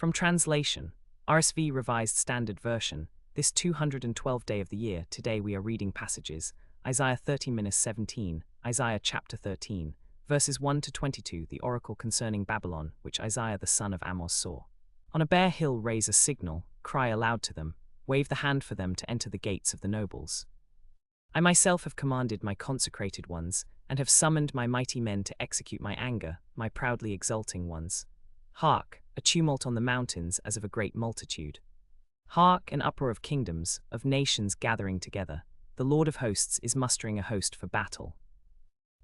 From translation, RSV Revised Standard Version, this 212th day of the year, today we are reading passages, Isaiah 30-17, Isaiah chapter 13, verses 1 to 22, the oracle concerning Babylon, which Isaiah the son of Amoz saw. On a bare hill raise a signal, cry aloud to them, wave the hand for them to enter the gates of the nobles. I myself have commanded my consecrated ones, and have summoned my mighty men to execute my anger, my proudly exulting ones. Hark, a tumult on the mountains as of a great multitude. Hark, an uproar of kingdoms, of nations gathering together. The Lord of hosts is mustering a host for battle.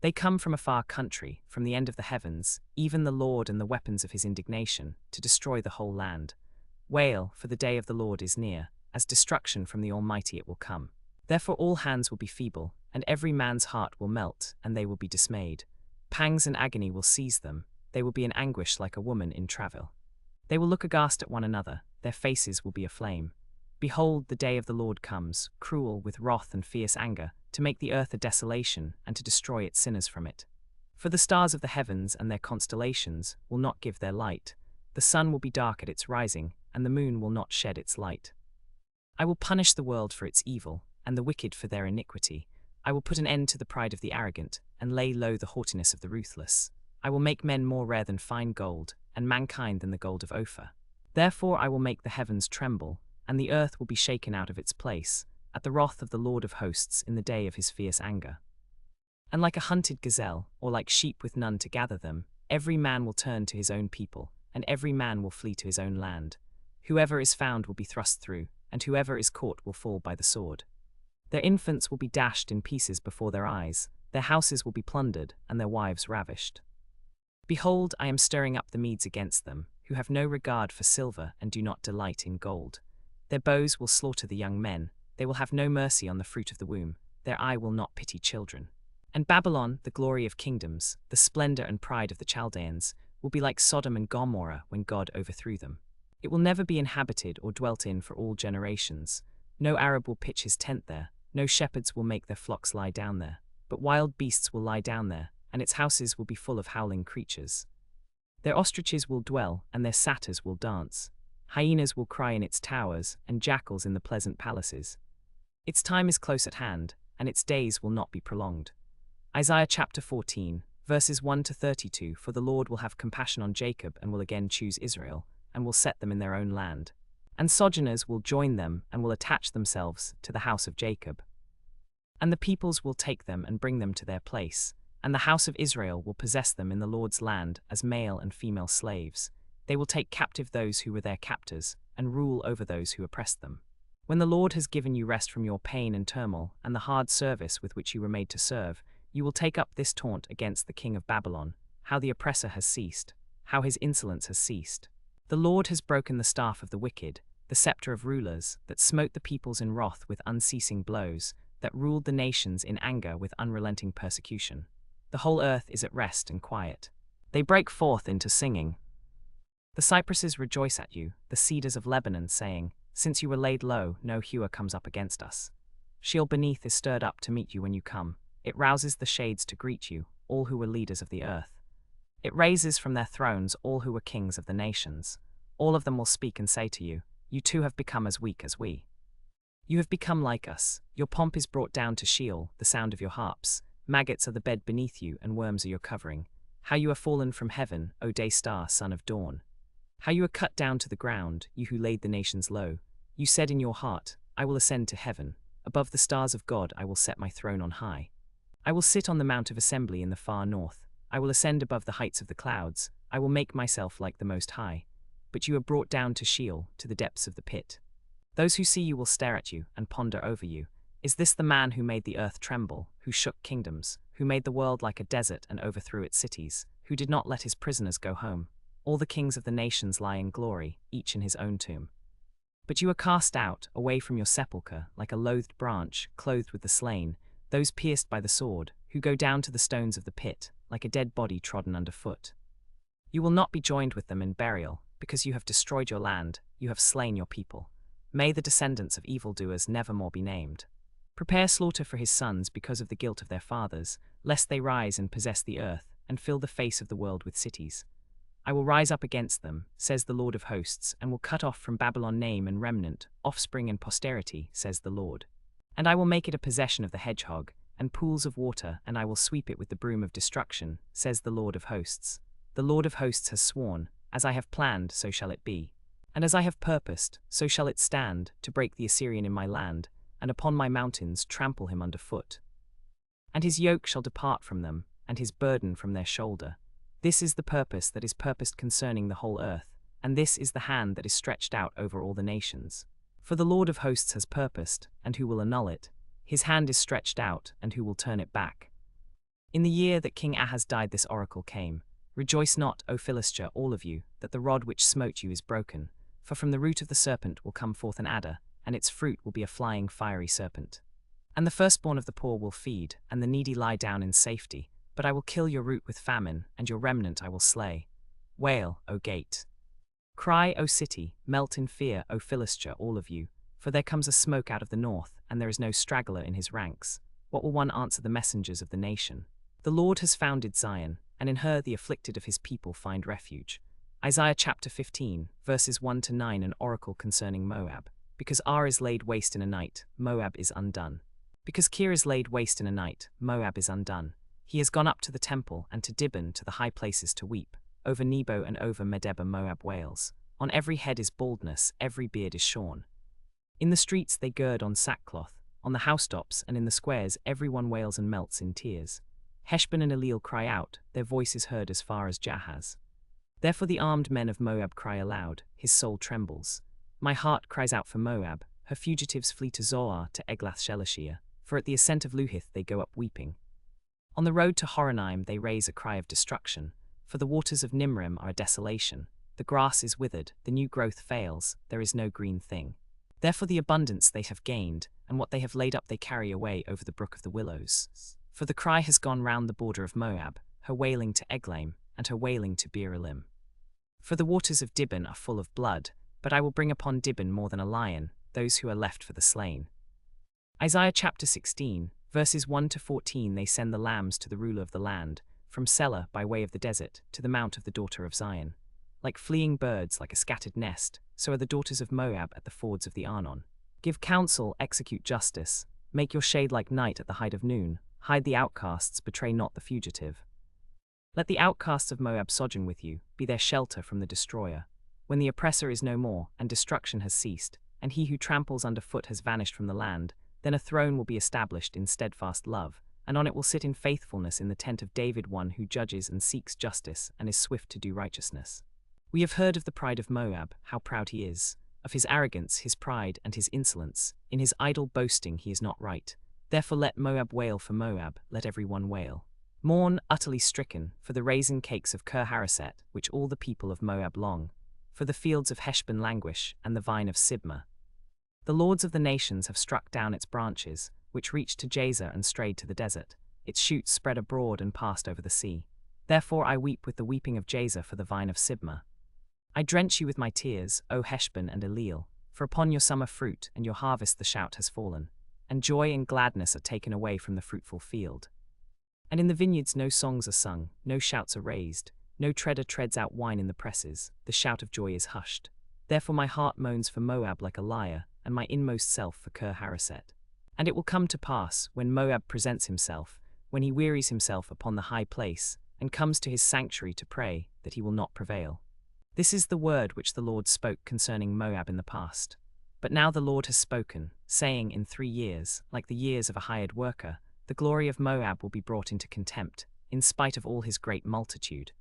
They come from a far country, from the end of the heavens, even the Lord and the weapons of his indignation, to destroy the whole land. Wail, for the day of the Lord is near, as destruction from the Almighty it will come. Therefore all hands will be feeble, and every man's heart will melt, and they will be dismayed. Pangs and agony will seize them, they will be in anguish like a woman in travail. They will look aghast at one another, their faces will be aflame. Behold, the day of the Lord comes, cruel with wrath and fierce anger, to make the earth a desolation, and to destroy its sinners from it. For the stars of the heavens and their constellations will not give their light, the sun will be dark at its rising, and the moon will not shed its light. I will punish the world for its evil, and the wicked for their iniquity. I will put an end to the pride of the arrogant, and lay low the haughtiness of the ruthless. I will make men more rare than fine gold, and mankind than the gold of Ophir. Therefore I will make the heavens tremble, and the earth will be shaken out of its place, at the wrath of the Lord of hosts in the day of his fierce anger. And like a hunted gazelle, or like sheep with none to gather them, every man will turn to his own people, and every man will flee to his own land. Whoever is found will be thrust through, and whoever is caught will fall by the sword. Their infants will be dashed in pieces before their eyes, their houses will be plundered, and their wives ravished. Behold, I am stirring up the Medes against them, who have no regard for silver and do not delight in gold. Their bows will slaughter the young men, they will have no mercy on the fruit of the womb, their eye will not pity children. And Babylon, the glory of kingdoms, the splendor and pride of the Chaldeans, will be like Sodom and Gomorrah when God overthrew them. It will never be inhabited or dwelt in for all generations. No Arab will pitch his tent there, no shepherds will make their flocks lie down there, but wild beasts will lie down there, and its houses will be full of howling creatures. Their ostriches will dwell, and their satyrs will dance. Hyenas will cry in its towers, and jackals in the pleasant palaces. Its time is close at hand, and its days will not be prolonged. Isaiah chapter 14, verses 1 to 32, for the Lord will have compassion on Jacob and will again choose Israel, and will set them in their own land. And sojourners will join them and will attach themselves to the house of Jacob. And the peoples will take them and bring them to their place, and the house of Israel will possess them in the Lord's land as male and female slaves. They will take captive those who were their captors, and rule over those who oppressed them. When the Lord has given you rest from your pain and turmoil and the hard service with which you were made to serve, you will take up this taunt against the king of Babylon, how the oppressor has ceased, how his insolence has ceased. The Lord has broken the staff of the wicked, the scepter of rulers, that smote the peoples in wrath with unceasing blows, that ruled the nations in anger with unrelenting persecution. The whole earth is at rest and quiet. They break forth into singing. The cypresses rejoice at you, the cedars of Lebanon, saying, since you were laid low, no hewer comes up against us. Sheol beneath is stirred up to meet you when you come. It rouses the shades to greet you, all who were leaders of the earth. It raises from their thrones all who were kings of the nations. All of them will speak and say to you, you too have become as weak as we. You have become like us. Your pomp is brought down to Sheol, the sound of your harps. Maggots are the bed beneath you, and worms are your covering. How you are fallen from heaven, O day star, son of dawn. How you are cut down to the ground, you who laid the nations low. You said in your heart, I will ascend to heaven. Above the stars of God I will set my throne on high. I will sit on the mount of assembly in the far north. I will ascend above the heights of the clouds. I will make myself like the Most High. But you are brought down to Sheol, to the depths of the pit. Those who see you will stare at you and ponder over you. Is this the man who made the earth tremble, who shook kingdoms, who made the world like a desert and overthrew its cities, who did not let his prisoners go home? All the kings of the nations lie in glory, each in his own tomb. But you are cast out, away from your sepulchre, like a loathed branch, clothed with the slain, those pierced by the sword, who go down to the stones of the pit, like a dead body trodden underfoot. You will not be joined with them in burial, because you have destroyed your land, you have slain your people. May the descendants of evildoers never more be named. Prepare slaughter for his sons because of the guilt of their fathers, lest they rise and possess the earth, and fill the face of the world with cities. I will rise up against them, says the Lord of hosts, and will cut off from Babylon name and remnant, offspring and posterity, says the Lord. And I will make it a possession of the hedgehog, and pools of water, and I will sweep it with the broom of destruction, says the Lord of hosts. The Lord of hosts has sworn, as I have planned, so shall it be. And as I have purposed, so shall it stand, to break the Assyrian in my land, and upon my mountains trample him under foot. And his yoke shall depart from them, and his burden from their shoulder. This is the purpose that is purposed concerning the whole earth, and this is the hand that is stretched out over all the nations. For the Lord of hosts has purposed, and who will annul it? His hand is stretched out, and who will turn it back? In the year that King Ahaz died this oracle came. Rejoice not, O Philistia, all of you, that the rod which smote you is broken. For from the root of the serpent will come forth an adder, and its fruit will be a flying fiery serpent. And the firstborn of the poor will feed, and the needy lie down in safety. But I will kill your root with famine, and your remnant I will slay. Wail, O gate. Cry, O city, melt in fear, O Philistia, all of you. For there comes a smoke out of the north, and there is no straggler in his ranks. What will one answer the messengers of the nation? The Lord has founded Zion, and in her the afflicted of his people find refuge. Isaiah chapter 15, verses 1-9, an oracle concerning Moab. Because Ar is laid waste in a night, Moab is undone. Because Kir is laid waste in a night, Moab is undone. He has gone up to the temple, and to Dibon, to the high places to weep. Over Nebo and over Medeba Moab wails. On every head is baldness, every beard is shorn. In the streets they gird on sackcloth, on the housetops and in the squares every one wails and melts in tears. Heshbon and Elil cry out, their voice is heard as far as Jahaz. Therefore the armed men of Moab cry aloud, his soul trembles. My heart cries out for Moab, her fugitives flee to Zoar, to Eglath-Shelishiyah, for at the ascent of Luhith they go up weeping. On the road to Horonaim they raise a cry of destruction, for the waters of Nimrim are a desolation. The grass is withered, the new growth fails, there is no green thing. Therefore the abundance they have gained, and what they have laid up they carry away over the brook of the willows. For the cry has gone round the border of Moab, her wailing to Eglaim, and her wailing to Beer-elim. For the waters of Dibon are full of blood, but I will bring upon Dibon more than a lion, those who are left for the slain. Isaiah chapter 16, verses 1-14. They send the lambs to the ruler of the land, from Selah by way of the desert, to the mount of the daughter of Zion. Like fleeing birds, like a scattered nest, so are the daughters of Moab at the fords of the Arnon. Give counsel, execute justice. Make your shade like night at the height of noon. Hide the outcasts, betray not the fugitive. Let the outcasts of Moab sojourn with you, be their shelter from the destroyer. When the oppressor is no more, and destruction has ceased, and he who tramples underfoot has vanished from the land, then a throne will be established in steadfast love, and on it will sit in faithfulness in the tent of David one who judges and seeks justice and is swift to do righteousness. We have heard of the pride of Moab, how proud he is, of his arrogance, his pride, and his insolence. In his idle boasting he is not right. Therefore let Moab wail for Moab, let every one wail. Mourn, utterly stricken, for the raisin cakes of Kir-Hareset, which all the people of Moab long. For the fields of Heshbon languish, and the vine of Sibmah. The lords of the nations have struck down its branches, which reached to Jazer and strayed to the desert. Its shoots spread abroad and passed over the sea. Therefore I weep with the weeping of Jazer for the vine of Sibmah. I drench you with my tears, O Heshbon and Elil, for upon your summer fruit and your harvest the shout has fallen, and joy and gladness are taken away from the fruitful field. And in the vineyards no songs are sung, no shouts are raised, no treader treads out wine in the presses, the shout of joy is hushed. Therefore my heart moans for Moab like a lyre, and my inmost self for Kir-Hareset. And it will come to pass, when Moab presents himself, when he wearies himself upon the high place, and comes to his sanctuary to pray, that he will not prevail. This is the word which the Lord spoke concerning Moab in the past. But now the Lord has spoken, saying, in 3 years, like the years of a hired worker, the glory of Moab will be brought into contempt, in spite of all his great multitude.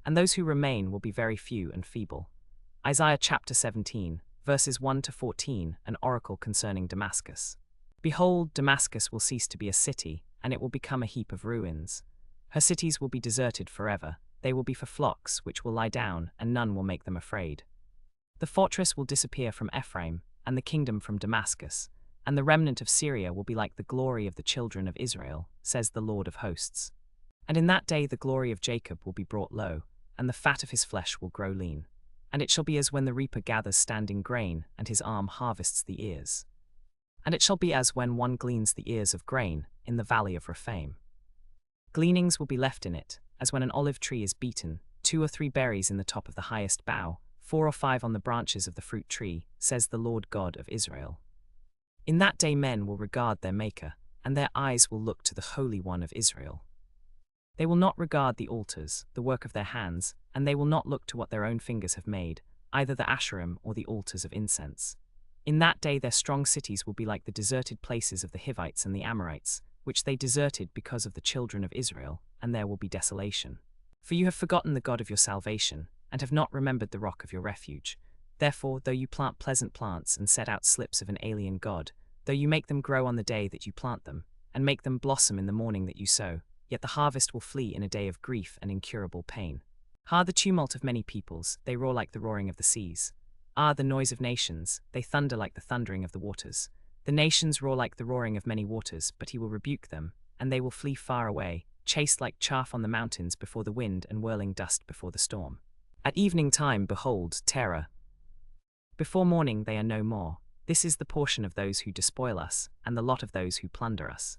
And those who remain will be very few and feeble. Isaiah chapter 17, verses 1-14, an oracle concerning Damascus. Behold, Damascus will cease to be a city, and it will become a heap of ruins. Her cities will be deserted forever. They will be for flocks, which will lie down, and none will make them afraid. The fortress will disappear from Ephraim, and the kingdom from Damascus, and the remnant of Syria will be like the glory of the children of Israel, says the Lord of hosts. And in that day the glory of Jacob will be brought low, and the fat of his flesh will grow lean. And it shall be as when the reaper gathers standing grain, and his arm harvests the ears. And it shall be as when one gleans the ears of grain, in the valley of Rephaim. Gleanings will be left in it, as when an olive tree is beaten, 2 or 3 berries in the top of the highest bough, 4 or 5 on the branches of the fruit tree, says the Lord God of Israel. In that day men will regard their Maker, and their eyes will look to the Holy One of Israel. They will not regard the altars, the work of their hands, and they will not look to what their own fingers have made, either the Asherim or the altars of incense. In that day their strong cities will be like the deserted places of the Hivites and the Amorites, which they deserted because of the children of Israel, and there will be desolation. For you have forgotten the God of your salvation, and have not remembered the rock of your refuge. Therefore, though you plant pleasant plants and set out slips of an alien god, though you make them grow on the day that you plant them, and make them blossom in the morning that you sow, yet the harvest will flee in a day of grief and incurable pain. Ah, the tumult of many peoples, they roar like the roaring of the seas. Ah, the noise of nations, they thunder like the thundering of the waters. The nations roar like the roaring of many waters, but he will rebuke them, and they will flee far away, chased like chaff on the mountains before the wind and whirling dust before the storm. At evening time, behold, terror. Before morning they are no more. This is the portion of those who despoil us, and the lot of those who plunder us.